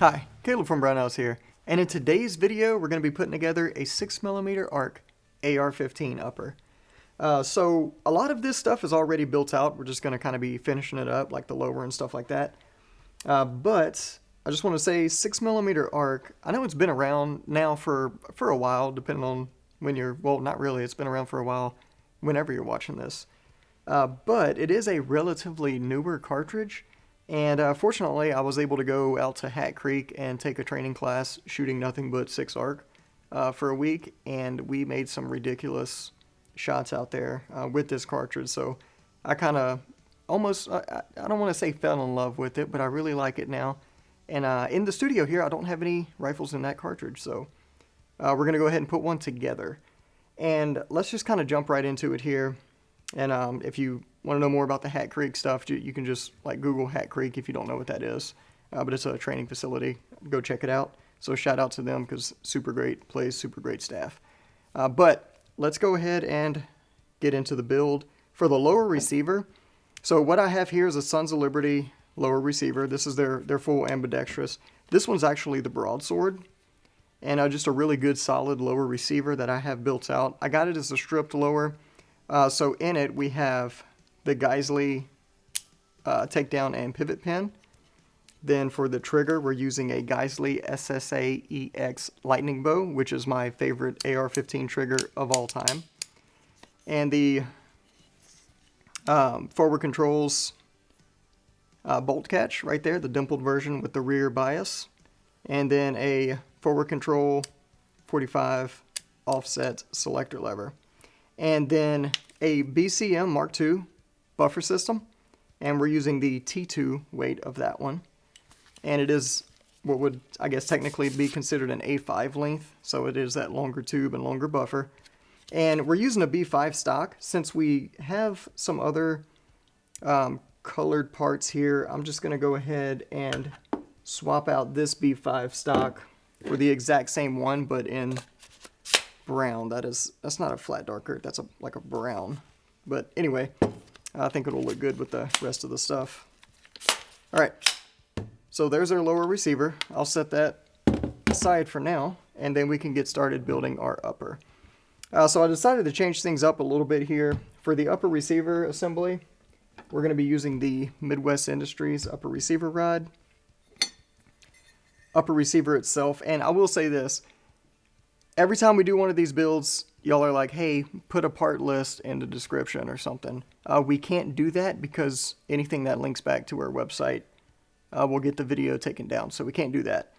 Hi, Caleb from Brownells here, and in today's video we're going to be putting together a 6mm Arc AR-15 upper. So a lot of this stuff is already built out. We're just going to kind of be finishing it up, like the lower and stuff like that. But I just want to say 6mm Arc, I know it's been around now for a while, depending on when you're, well, not really, it's been around for a while whenever you're watching this. But it is a relatively newer cartridge. And fortunately, I was able to go out to Hat Creek and take a training class shooting nothing but 6 arc for a week, and we made some ridiculous shots out there with this cartridge. So I kind of almost, I don't want to say fell in love with it, but I really like it now. And in the studio here, I don't have any rifles in that cartridge, so we're going to go ahead and put one together. And let's just kind of jump right into it here. And if you want to know more about the Hat Creek stuff, you can just like Google Hat Creek if you don't know what that is. But it's a training facility. Go check it out. So shout out to them because super great place, super great staff. But let's go ahead and get into the build. For the lower receiver, so what I have here is a Sons of Liberty lower receiver. This is their full ambidextrous. This one's actually the broadsword. And just a really good solid lower receiver that I have built out. I got it as a stripped lower. So in it we have the Geisley takedown and pivot pin. Then for the trigger we're using a Geisley SSA EX lightning bow, which is my favorite AR-15 trigger of all time. And the forward controls bolt catch right there, the dimpled version with the rear bias. And then a forward control 45 offset selector lever. And then a BCM Mark II buffer system, and we're using the T2 weight of that one. And it is what would, I guess, technically be considered an A5 length, so it is that longer tube and longer buffer. And we're using a B5 stock. Since we have some other colored parts here, I'm just going to go ahead and swap out this B5 stock for the exact same one, but in brown. That's not a flat darker, that's like a brown. But anyway, I think it'll look good with the rest of the stuff. Alright, so there's our lower receiver. I'll set that aside for now, and then we can get started building our upper. So I decided to change things up a little bit here. For the upper receiver assembly, we're going to be using the Midwest Industries upper receiver rod. Upper receiver itself, and I will say this, every time we do one of these builds, y'all are like, hey, put a part list in the description or something. We can't do that because anything that links back to our website will get the video taken down, so we can't do that.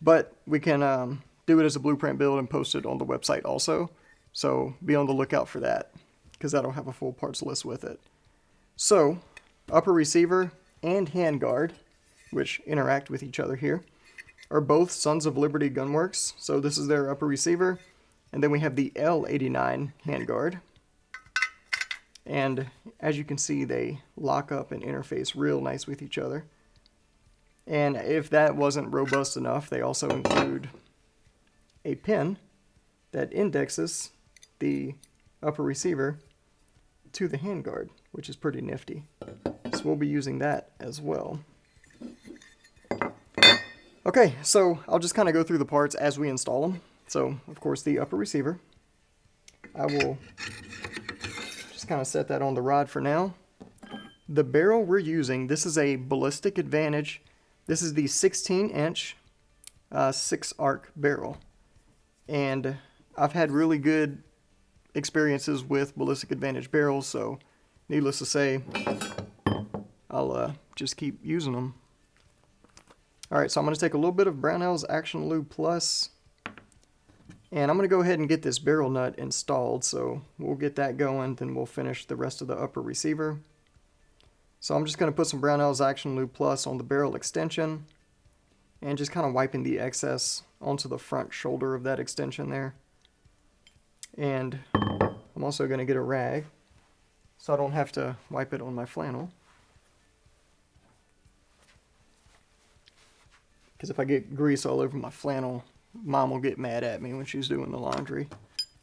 But we can do it as a blueprint build and post it on the website also, so be on the lookout for that, because that'll have a full parts list with it. So, upper receiver and handguard, which interact with each other here, are both Sons of Liberty Gunworks. So this is their upper receiver. And then we have the L89 handguard. And as you can see, they lock up and interface real nice with each other. And if that wasn't robust enough, they also include a pin that indexes the upper receiver to the handguard, which is pretty nifty. So we'll be using that as well. Okay, so I'll just kind of go through the parts as we install them. So, of course, the upper receiver. I will just kind of set that on the rod for now. The barrel we're using, this is a Ballistic Advantage. This is the 16-inch 6-arc barrel. And I've had really good experiences with Ballistic Advantage barrels, so needless to say, I'll just keep using them. Alright, so I'm going to take a little bit of Brownells Action Lube Plus, and I'm going to go ahead and get this barrel nut installed, so we'll get that going, then we'll finish the rest of the upper receiver. So I'm just going to put some Brownells Action Lube Plus on the barrel extension, and just kind of wiping the excess onto the front shoulder of that extension there. And I'm also going to get a rag, so I don't have to wipe it on my flannel. Because if I get grease all over my flannel, Mom will get mad at me when she's doing the laundry.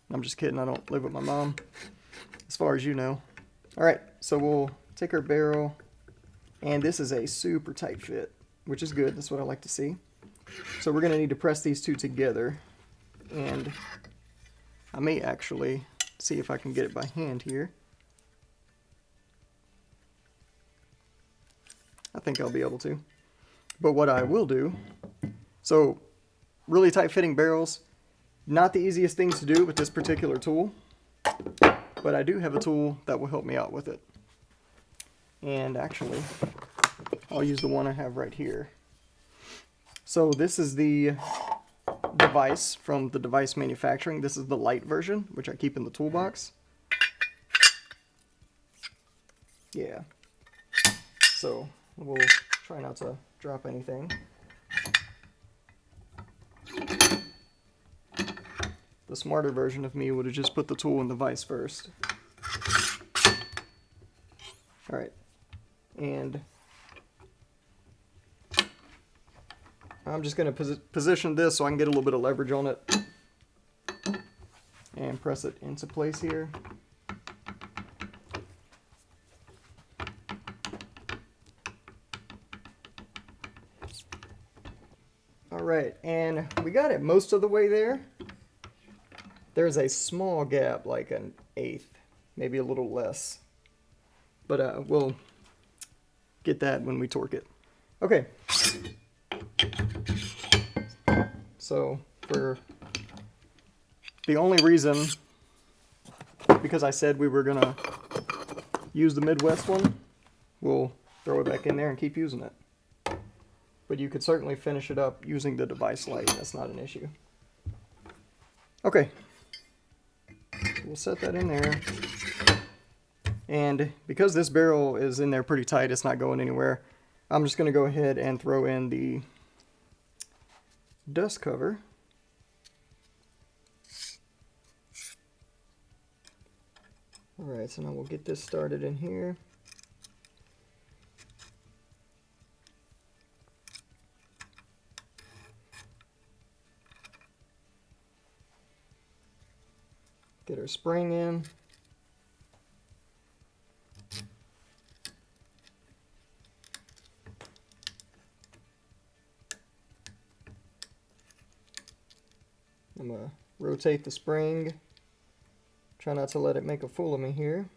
I'm just kidding, I don't live with my mom, as far as you know. Alright, so we'll take our barrel, and this is a super tight fit, which is good, that's what I like to see. So we're going to need to press these two together, and I may actually see if I can get it by hand here. I think I'll be able to. But what I will do, so really tight fitting barrels, not the easiest things to do with this particular tool, but I do have a tool that will help me out with it. And actually, I'll use the one I have right here. So this is the device from the device manufacturing. This is the light version, which I keep in the toolbox. Yeah. So we'll try not to drop anything. The smarter version of me would have just put the tool in the vise first. Alright. And I'm just going to position this so I can get a little bit of leverage on it. And press it into place here. Alright, and we got it most of the way there. There's a small gap, like an eighth, maybe a little less. But we'll get that when we torque it. Okay. So, for the only reason, because I said we were going to use the Midwest one, we'll throw it back in there and keep using it. But you could certainly finish it up using the device light. That's not an issue. Okay. We'll set that in there. And because this barrel is in there pretty tight, it's not going anywhere, I'm just going to go ahead and throw in the dust cover. Alright, so now we'll get this started in here. Get our spring in. I'm going to rotate the spring. Try not to let it make a fool of me here.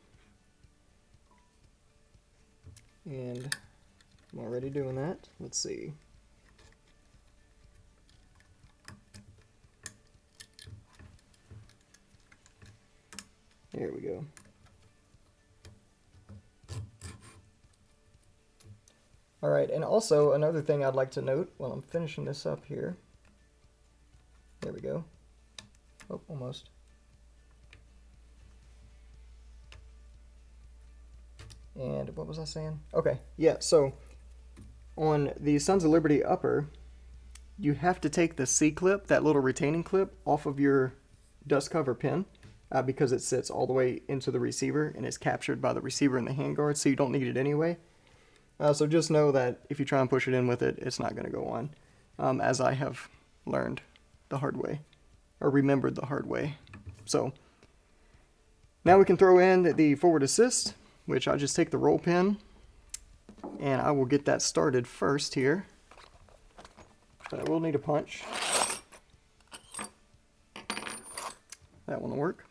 And I'm already doing that. Let's see. There we go. Alright, and also another thing I'd like to note while I'm finishing this up here. There we go. Oh, almost. And what was I saying? Okay, yeah, so on the Sons of Liberty upper, you have to take the C-clip, that little retaining clip, off of your dust cover pin. Because it sits all the way into the receiver and is captured by the receiver in the handguard, so you don't need it anyway. So just know that if you try and push it in with it, it's not going to go on, as I have learned the hard way, or remembered the hard way. So now we can throw in the forward assist, which I just take the roll pin, and I will get that started first here. But I will need a punch. That one will work.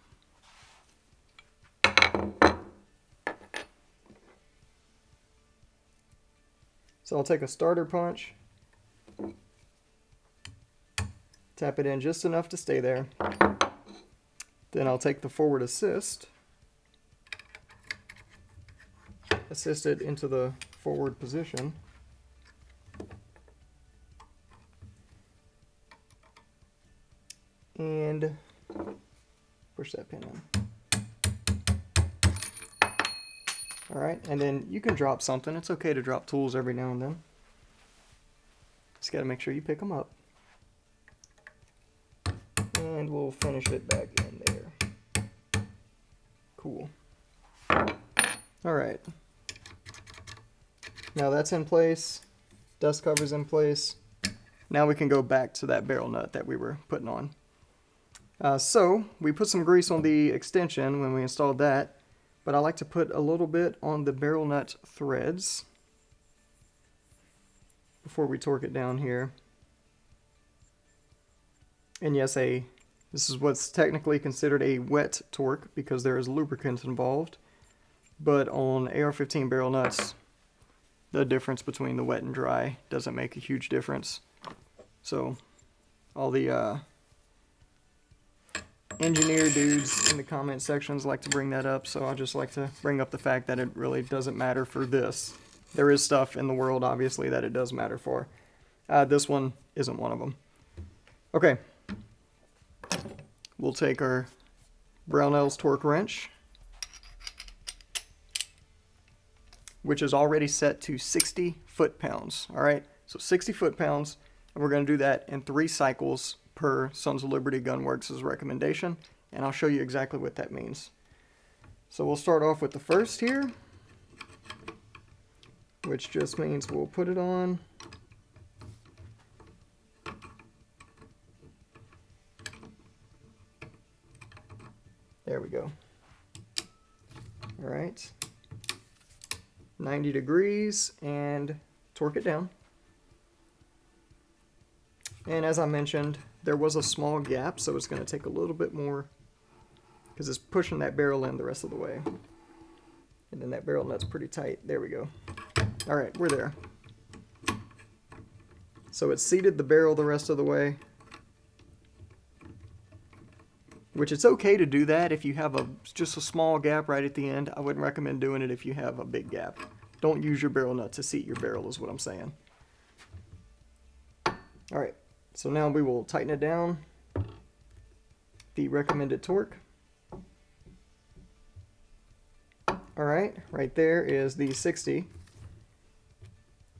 So I'll take a starter punch, tap it in just enough to stay there. Then I'll take the forward assist, assist it into the forward position. And push that pin in. Alright, and then you can drop something. It's okay to drop tools every now and then. Just got to make sure you pick them up. And we'll finish it back in there. Cool. Alright. Now that's in place. Dust cover's in place. Now we can go back to that barrel nut that we were putting on. So we put some grease on the extension when we installed that. But I like to put a little bit on the barrel nut threads before we torque it down here. And yes, this is what's technically considered a wet torque because there is lubricant involved. But on AR-15 barrel nuts, the difference between the wet and dry doesn't make a huge difference. So all the engineer dudes in the comment sections like to bring that up, so I just like to bring up the fact that it really doesn't matter for this. There is stuff in the world, obviously, that it does matter for. This one isn't one of them. Okay. We'll take our Brownells torque wrench, which is already set to 60 foot-pounds. All right, so 60 foot-pounds, and we're going to do that in 3 cycles per Sons of Liberty Gunworks' recommendation, and I'll show you exactly what that means. So we'll start off with the first here, which just means we'll put it on. There we go. All right. 90 degrees and torque it down. And as I mentioned, there was a small gap, so it's going to take a little bit more because it's pushing that barrel in the rest of the way. And then that barrel nut's pretty tight. There we go. All right, we're there. So it seated the barrel the rest of the way, which it's okay to do that if you have just a small gap right at the end. I wouldn't recommend doing it if you have a big gap. Don't use your barrel nut to seat your barrel is what I'm saying. All right, so now we will tighten it down. The recommended torque. All right, right there is the 60.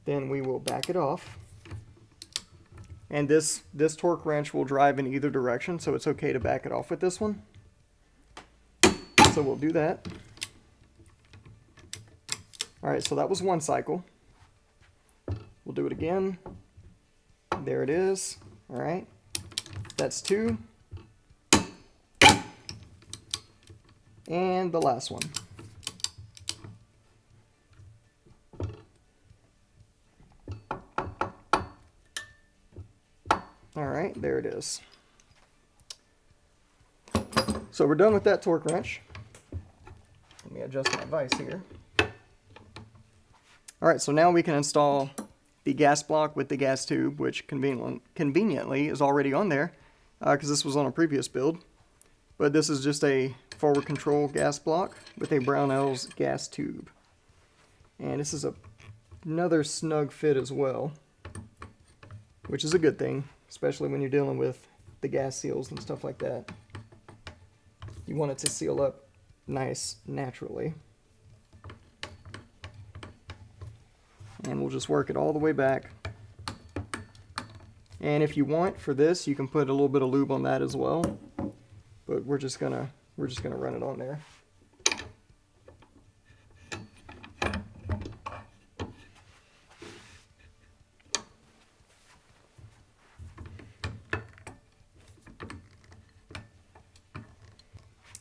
Then we will back it off. And this torque wrench will drive in either direction, so it's okay to back it off with this one. So we'll do that. All right, so that was 1 cycle. We'll do it again. There it is. All right, that's 2. And the last one. All right, there it is. So we're done with that torque wrench. Let me adjust my vise here. All right, so now we can install the gas block with the gas tube, which conveniently is already on there because this was on a previous build. But this is just a forward control gas block with a Brownells gas tube. And this is another snug fit as well, which is a good thing, especially when you're dealing with the gas seals and stuff like that. You want it to seal up nice naturally. And we'll just work it all the way back. And if you want for this, you can put a little bit of lube on that as well. But we're just gonna run it on there.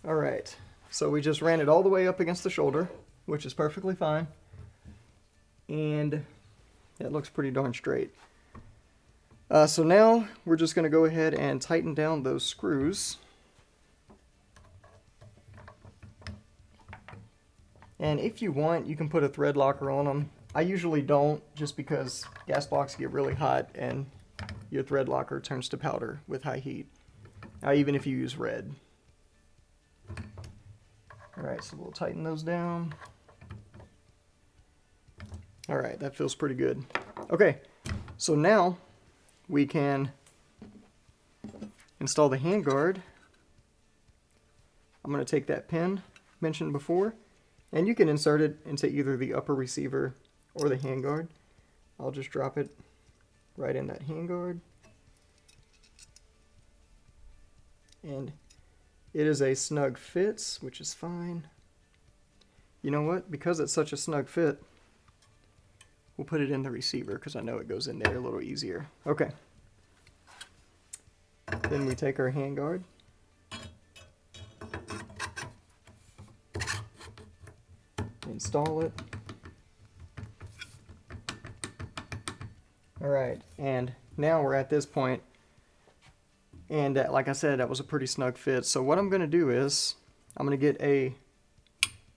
All right, so we just ran it all the way up against the shoulder, which is perfectly fine. And it looks pretty darn straight. So now we're just going to go ahead and tighten down those screws. And if you want, you can put a thread locker on them. I usually don't, just because gas blocks get really hot and your thread locker turns to powder with high heat, even if you use red. Alright, so we'll tighten those down. Alright, that feels pretty good. Okay, so now we can install the handguard. I'm going to take that pin mentioned before, and you can insert it into either the upper receiver or the handguard. I'll just drop it right in that handguard. And it is a snug fit, which is fine. You know what? Because it's such a snug fit, we'll put it in the receiver because I know it goes in there a little easier. Okay. Then we take our handguard. Install it. Alright, and now we're at this point And like I said, that was a pretty snug fit. So what I'm going to do is I'm going to get a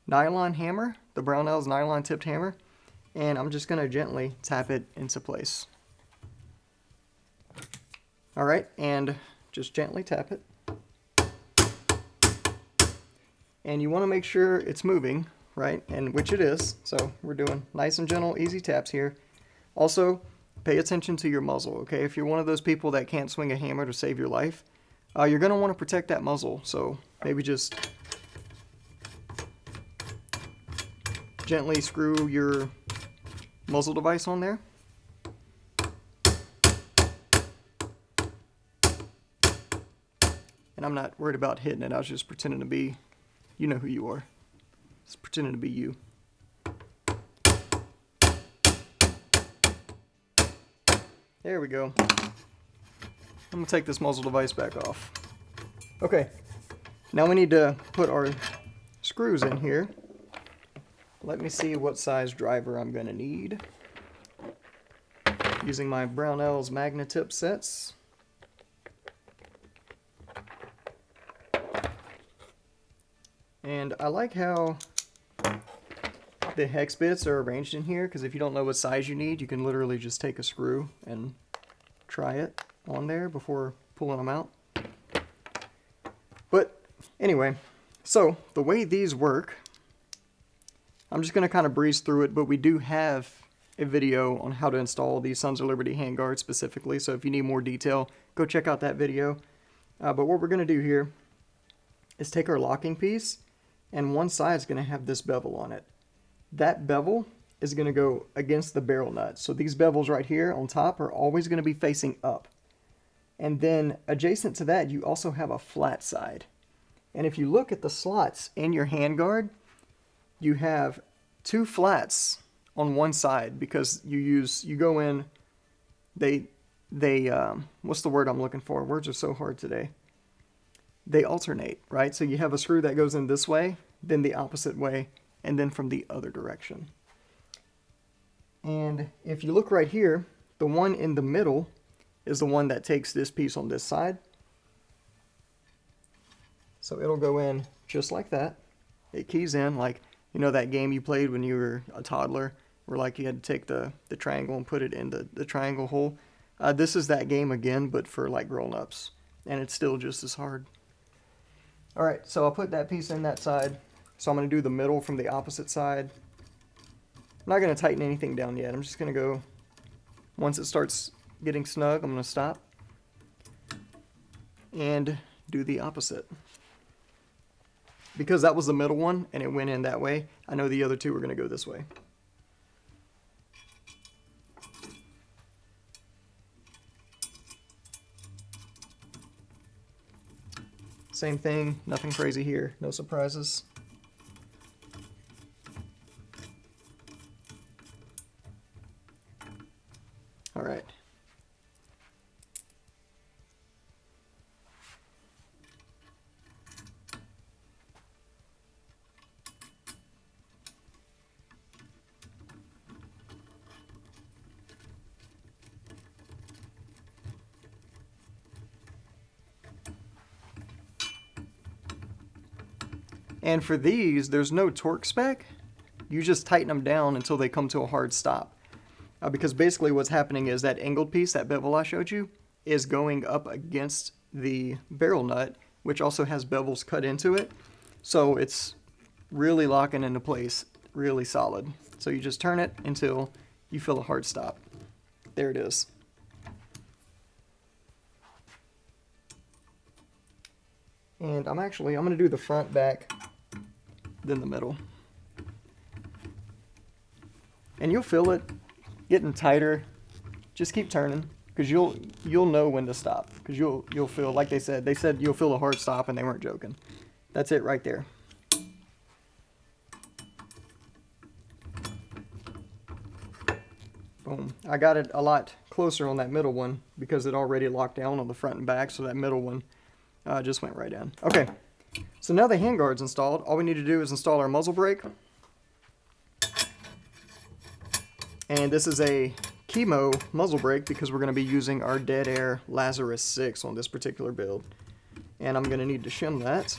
nylon hammer, the Brownells nylon tipped hammer, and I'm just going to gently tap it into place. Alright, and just gently tap it. And you want to make sure it's moving, right? And which it is. So we're doing nice and gentle, easy taps here. Also, pay attention to your muzzle, okay? If you're one of those people that can't swing a hammer to save your life, you're going to want to protect that muzzle. So maybe just gently screw your muzzle device on there. And I'm not worried about hitting it. I was just pretending to be, you know who you are. Just pretending to be you. There we go. I'm going to take this muzzle device back off. Okay, now we need to put our screws in here. Let me see what size driver I'm going to need. Using my Brownells Magnatip sets. And I like how the hex bits are arranged in here, because if you don't know what size you need, you can literally just take a screw and try it on there before pulling them out. But anyway, so the way these work, I'm just going to kind of breeze through it, but we do have a video on how to install the Sons of Liberty handguard specifically, so if you need more detail, go check out that video. But what we're going to do here is take our locking piece, and one side is going to have this bevel on it. That bevel is going to go against the barrel nut. So these bevels right here on top are always going to be facing up. And then adjacent to that, you also have a flat side. And if you look at the slots in your handguard, you have two flats on one side because you go in, what's the word I'm looking for? Words are so hard today. They alternate, right? So you have a screw that goes in this way, then the opposite way, and then from the other direction. And if you look right here, the one in the middle is the one that takes this piece on this side. So it'll go in just like that. It keys in like, you know that game you played when you were a toddler, where like you had to take the triangle and put it in the triangle hole. This is that game again, but for like grown-ups. And it's still just as hard. Alright, so I'll put that piece in that side. So I'm going to do the middle from the opposite side. I'm not going to tighten anything down yet. I'm just going to go, once it starts getting snug, I'm going to stop. And do the opposite. Because that was the middle one, and it went in that way, I know the other two are going to go this way. Same thing, nothing crazy here, no surprises. All right. And for these, there's no torque spec. You just tighten them down until they come to a hard stop. Because basically what's happening is that angled piece, that bevel I showed you, is going up against the barrel nut, which also has bevels cut into it. So it's really locking into place, really solid. So you just turn it until you feel a hard stop. There it is. And I'm going to do the front, back, then the middle. And you'll feel it getting tighter. Just keep turning, because you'll know when to stop. Because you'll feel, like they said you'll feel a hard stop, and they weren't joking. That's it right there. Boom. I got it a lot closer on that middle one because it already locked down on the front and back, so that middle one just went right in. Okay, so now the handguard's installed. All we need to do is install our muzzle brake. And this is a chemo muzzle brake because we're going to be using our Dead Air Lazarus 6 on this particular build. And I'm going to need to shim that.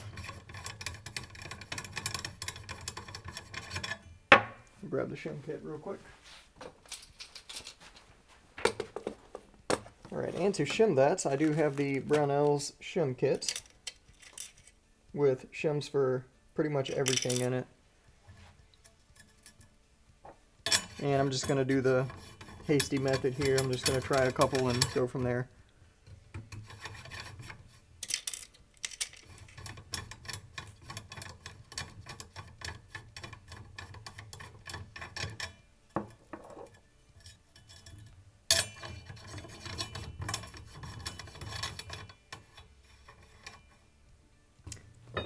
Grab the shim kit real quick. Alright, and to shim that, I do have the Brownells shim kit with shims for pretty much everything in it. And I'm just going to do the hasty method here. I'm just going to try a couple and go from there.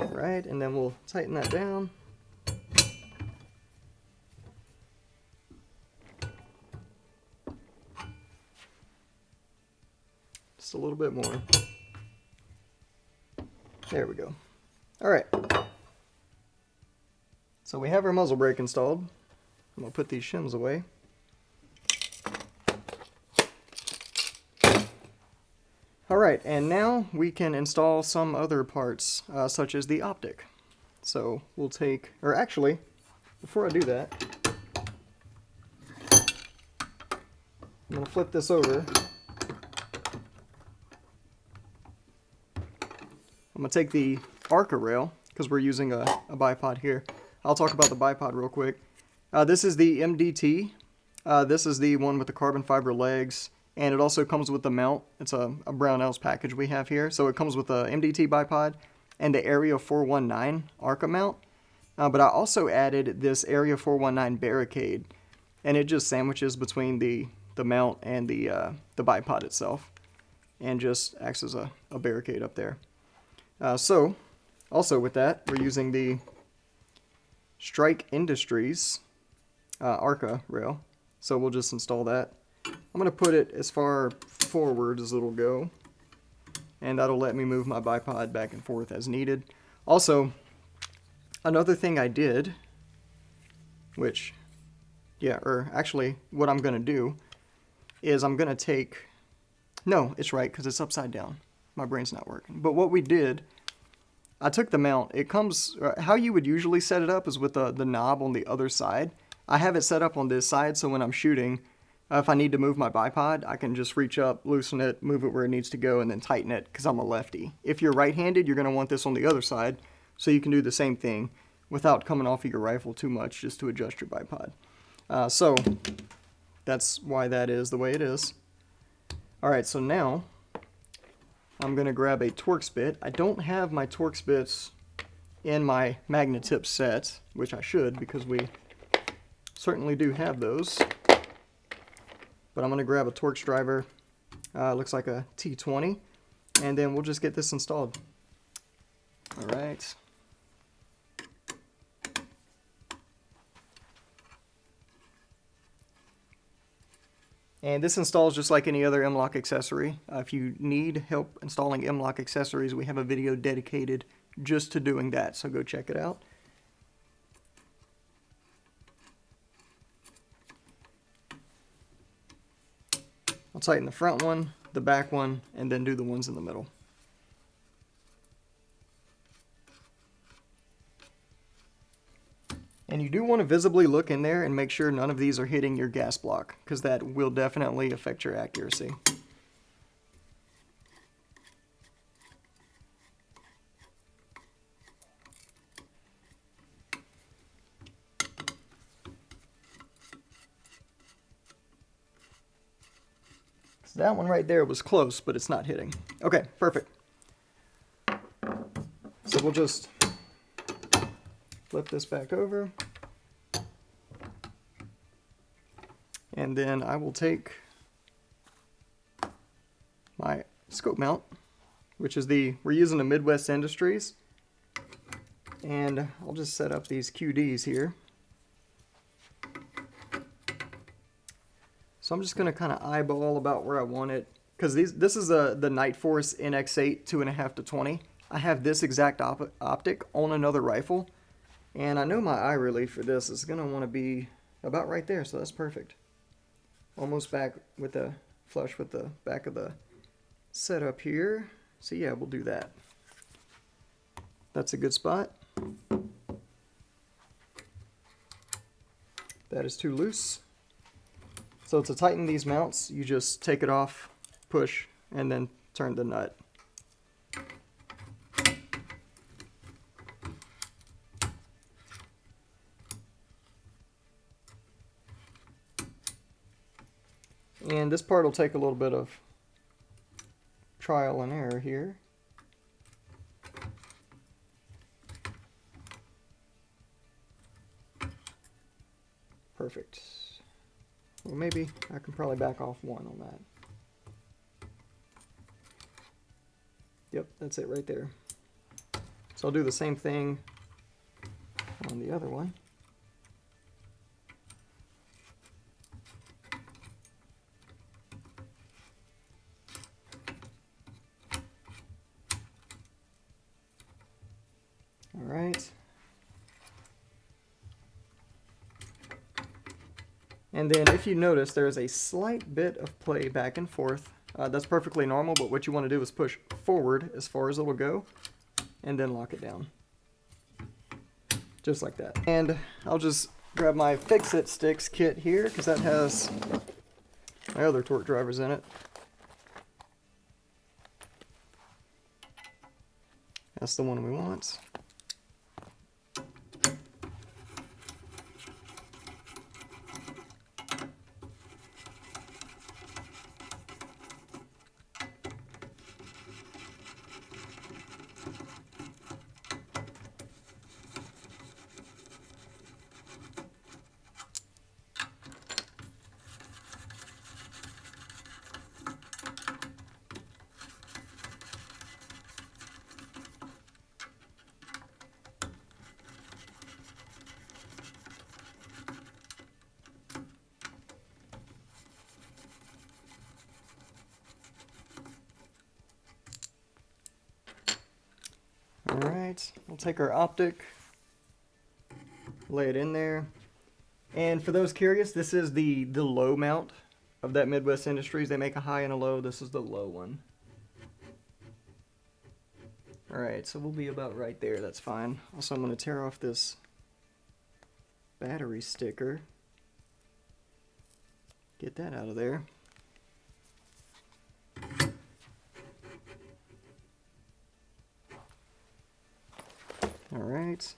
Alright, and then we'll tighten that down. Just a little bit more. There we go. Alright. So we have our muzzle brake installed. I'm going to put these shims away. Alright, and now we can install some other parts, such as the Optic. So we'll take, or actually, before I do that, I'm going to flip this over. I'm going to take the Arca rail, because we're using a bipod here. I'll talk about the bipod real quick. This is the MDT. This is the one with the carbon fiber legs. And it also comes with the mount. It's a Brownells package we have here. So it comes with the MDT bipod and the Area 419 Arca mount. But I also added this Area 419 barricade. And it just sandwiches between the mount and the bipod itself. And just acts as a barricade up there. So, also with that, we're using the Strike Industries Arca rail. So we'll just install that. I'm going to put it as far forward as it'll go, and that'll let me move my bipod back and forth as needed. Also, another thing I did, which, yeah, or actually what I'm going to do is I'm going to take, no, it's right because it's upside down. My brain's not working. But what we did, I took the mount. It comes, how you would usually set it up is with the knob on the other side. I have it set up on this side, so when I'm shooting, if I need to move my bipod, I can just reach up, loosen it, move it where it needs to go, and then tighten it because I'm a lefty. If you're right-handed, you're going to want this on the other side, so you can do the same thing without coming off of your rifle too much just to adjust your bipod. So that's why that is the way it is. Alright, so now I'm going to grab a Torx bit. I don't have my Torx bits in my Magnetip set, which I should because we certainly do have those. But I'm going to grab a Torx driver, looks like a T20, and then we'll just get this installed. Alright. And this installs just like any other M-LOK accessory. If you need help installing M-LOK accessories, we have a video dedicated just to doing that, so go check it out. I'll tighten the front one, the back one, and then do the ones in the middle. And you do want to visibly look in there and make sure none of these are hitting your gas block, because that will definitely affect your accuracy. That one right there was close, but it's not hitting. Okay, perfect. So we'll just flip this back over. And then I will take my scope mount, which is we're using the Midwest Industries. And I'll just set up these QDs here. So I'm just going to kind of eyeball about where I want it, because this is the Nightforce NX8 2.5 to 20. I have this exact optic on another rifle, and I know my eye relief for this is going to want to be about right there, so that's perfect. almost back with the flush with the back of the setup here. So yeah, we'll do that. That's a good spot. That is too loose. So to tighten these mounts, you just take it off, push, and then turn the nut. And this part will take a little bit of trial and error here. Perfect. Well, maybe I can probably back off one on that. Yep, that's it right there. So I'll do the same thing on the other one. All right. And then if you notice, there's a slight bit of play back and forth. That's perfectly normal, but what you want to do is push forward as far as it will go, and then lock it down. Just like that. And I'll just grab my Fix-It Sticks kit here, because that has my other torque drivers in it. That's the one we want. Alright, we'll take our Optic, lay it in there, and for those curious, this is the low mount of that Midwest Industries. They make a high and a low. This is the low one. Alright, so we'll be about right there. That's fine. Also, I'm going to tear off this battery sticker. Get that out of there. Alright.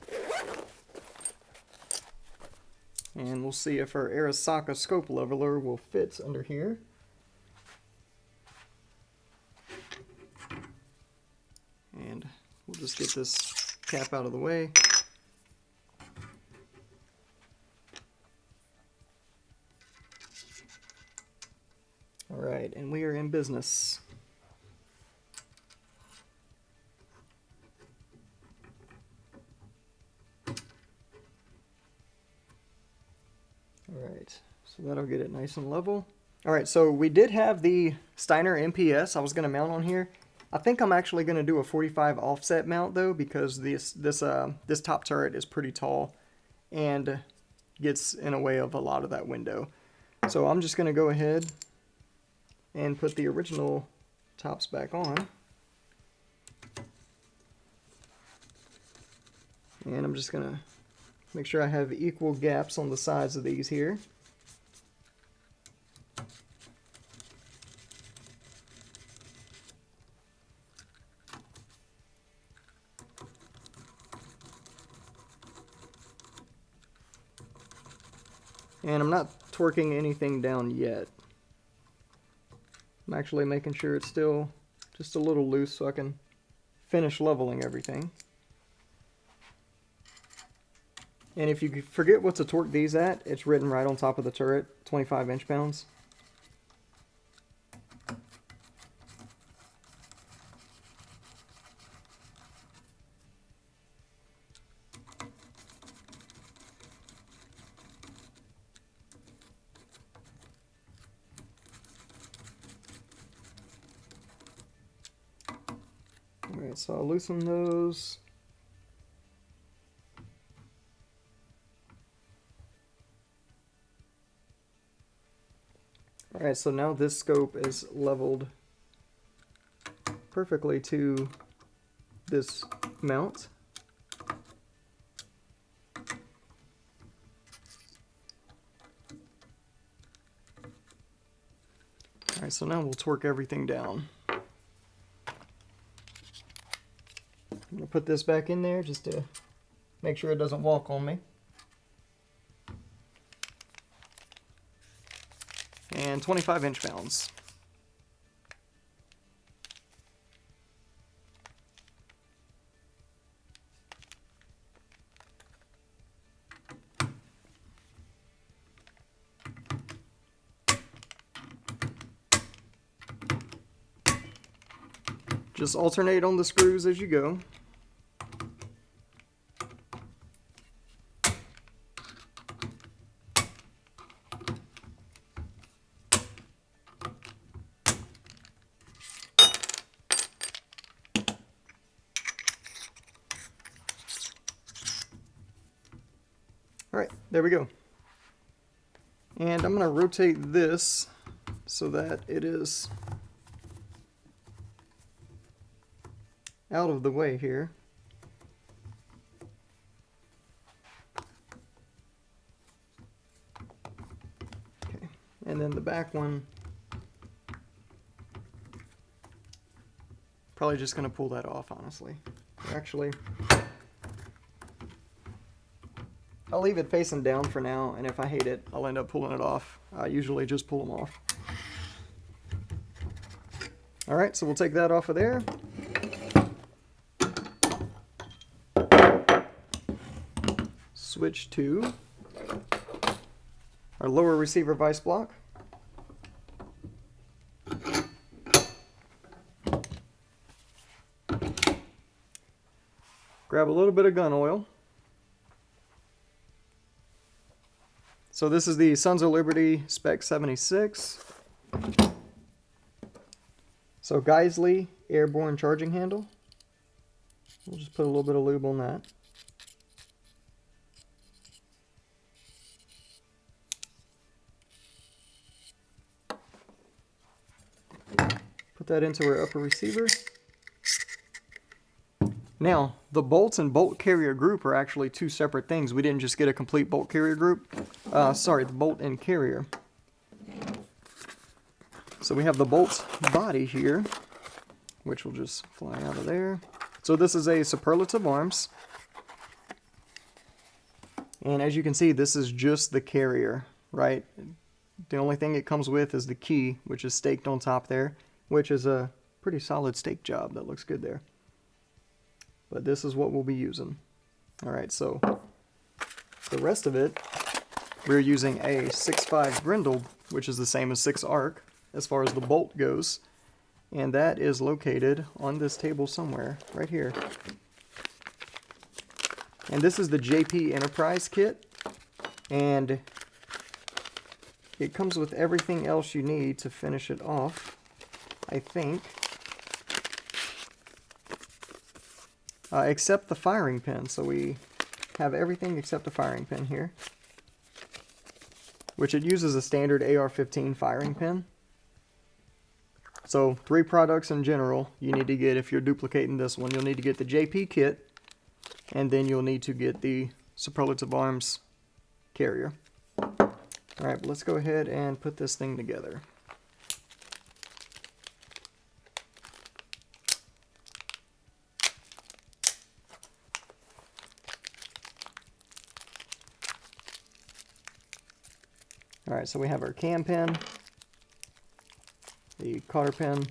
And we'll see if our Arca scope leveler will fit under here. And we'll just get this cap out of the way. Alright, and we are in business. Alright, so that'll get it nice and level. Alright, so we did have the Steiner MPS I was going to mount on here. I think I'm actually going to do a 45 offset mount though, because this top turret is pretty tall and gets in the way of a lot of that window. So I'm just going to go ahead and put the original tops back on. And I'm just going to make sure I have equal gaps on the sides of these here. And I'm not torquing anything down yet. I'm actually making sure it's still just a little loose so I can finish leveling everything. And if you forget what to torque these at, it's written right on top of the turret, 25 inch-pounds. Alright, so I'll loosen those. Alright, so now this scope is leveled perfectly to this mount. Alright, so now we'll torque everything down. I'm going to put this back in there just to make sure it doesn't walk on me. And 25 inch-pounds. Just alternate on the screws as you go. Alright, there we go. And I'm going to rotate this so that it is out of the way here. Okay, and then the back one, probably just going to pull that off, honestly. Actually, I'll leave it facing down for now, and if I hate it, I'll end up pulling it off. I usually just pull them off. Alright, so we'll take that off of there. Switch to our lower receiver vice block. Grab a little bit of gun oil. So this is the Sons of Liberty Spec 76. So Geisley airborne charging handle. We'll just put a little bit of lube on that. Put that into our upper receiver. Now, the bolts and bolt carrier group are actually two separate things. We didn't just get a complete bolt carrier group. Sorry, the bolt and carrier. So we have the bolt body here, which will just fly out of there. So this is a Superlative Arms. And as you can see, this is just the carrier, right? The only thing it comes with is the key, which is staked on top there, which is a pretty solid stake job. That looks good there. But this is what we'll be using. Alright, so the rest of it, we're using a 6.5 Grendel, which is the same as 6 Arc as far as the bolt goes. And that is located on this table somewhere, right here. And this is the JP Enterprise kit. And it comes with everything else you need to finish it off, I think. Except the firing pin. So we have everything except the firing pin here, which it uses a standard AR-15 firing pin. So 3 products in general you need to get if you're duplicating this one. You'll need to get the JP kit, and then you'll need to get the Superlative Arms carrier. Alright, but let's go ahead and put this thing together. Alright, so we have our cam pin, the cotter pin,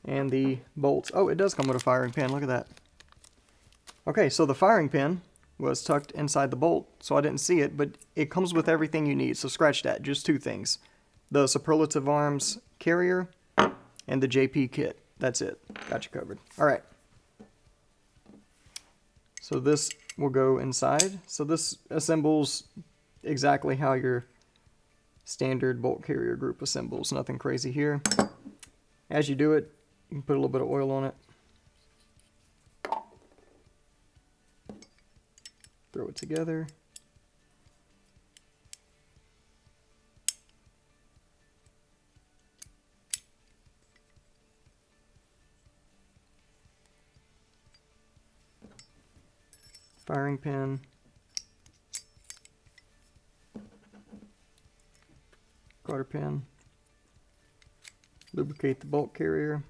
and the bolts. Oh, it does come with a firing pin, look at that. Okay, so the firing pin was tucked inside the bolt, so I didn't see it, but it comes with everything you need, so scratch that, just 2 things. The Superlative Arms carrier and the JP kit. That's it, got you covered. Alright, so this will go inside. So this assembles exactly how your standard bolt carrier group assembles. Nothing crazy here. As you do it, you can put a little bit of oil on it. Throw it together. firing pin, garter pin, lubricate the bolt carrier,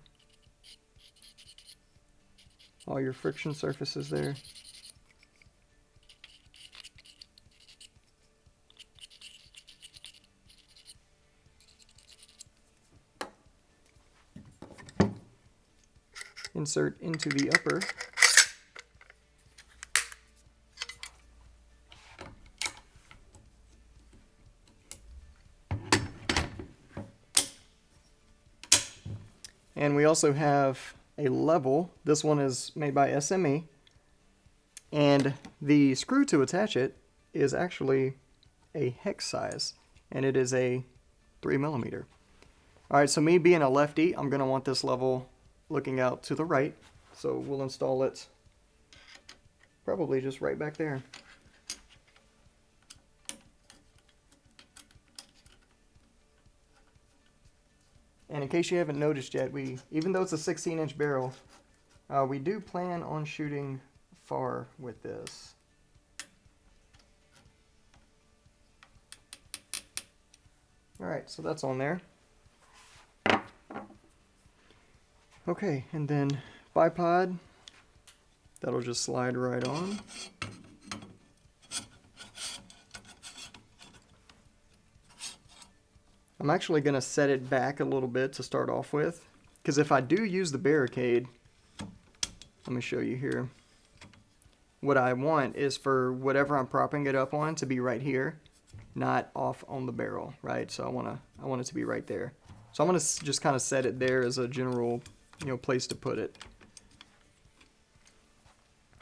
all your friction surfaces there. Insert into the upper. And we also have a level. This one is made by SME. And the screw to attach it is actually a hex size. And it is a 3mm. Alright, so me being a lefty, I'm going to want this level looking out to the right. So we'll install it probably just right back there. And in case you haven't noticed yet, even though it's a 16-inch barrel, we do plan on shooting far with this. Alright, so that's on there. Okay, and then bipod, that'll just slide right on. I'm actually going to set it back a little bit to start off with, because if I do use the barricade, let me show you here. What I want is for whatever I'm propping it up on to be right here, not off on the barrel, right? So I want it to be right there. So I'm going to just kind of set it there as a general, place to put it.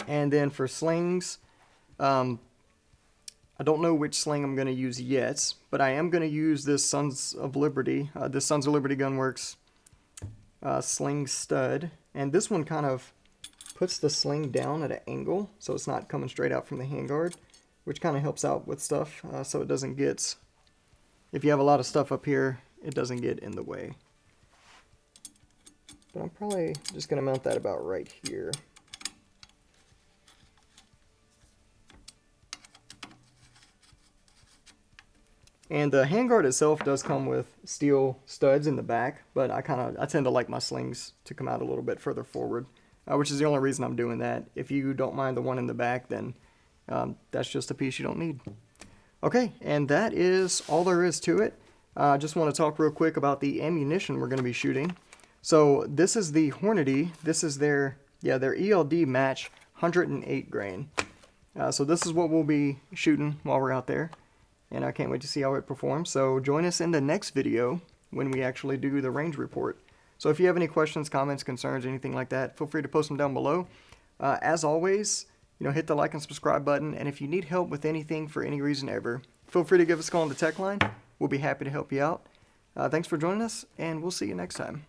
And then for slings, I don't know which sling I'm going to use yet, but I am going to use this Sons of Liberty Gunworks sling stud. And this one kind of puts the sling down at an angle, so it's not coming straight out from the handguard, which kind of helps out with stuff, so it doesn't get, if you have a lot of stuff up here, it doesn't get in the way. But I'm probably just going to mount that about right here. And the handguard itself does come with steel studs in the back, but I tend to like my slings to come out a little bit further forward, which is the only reason I'm doing that. If you don't mind the one in the back, then that's just a piece you don't need. Okay, and that is all there is to it. I just want to talk real quick about the ammunition we're going to be shooting. So this is the Hornady. This is their ELD match 108 grain. So this is what we'll be shooting while we're out there. And I can't wait to see how it performs. So join us in the next video when we actually do the range report. So if you have any questions, comments, concerns, anything like that, feel free to post them down below. As always, hit the like and subscribe button. And if you need help with anything for any reason ever, feel free to give us a call on the tech line. We'll be happy to help you out. Thanks for joining us, and we'll see you next time.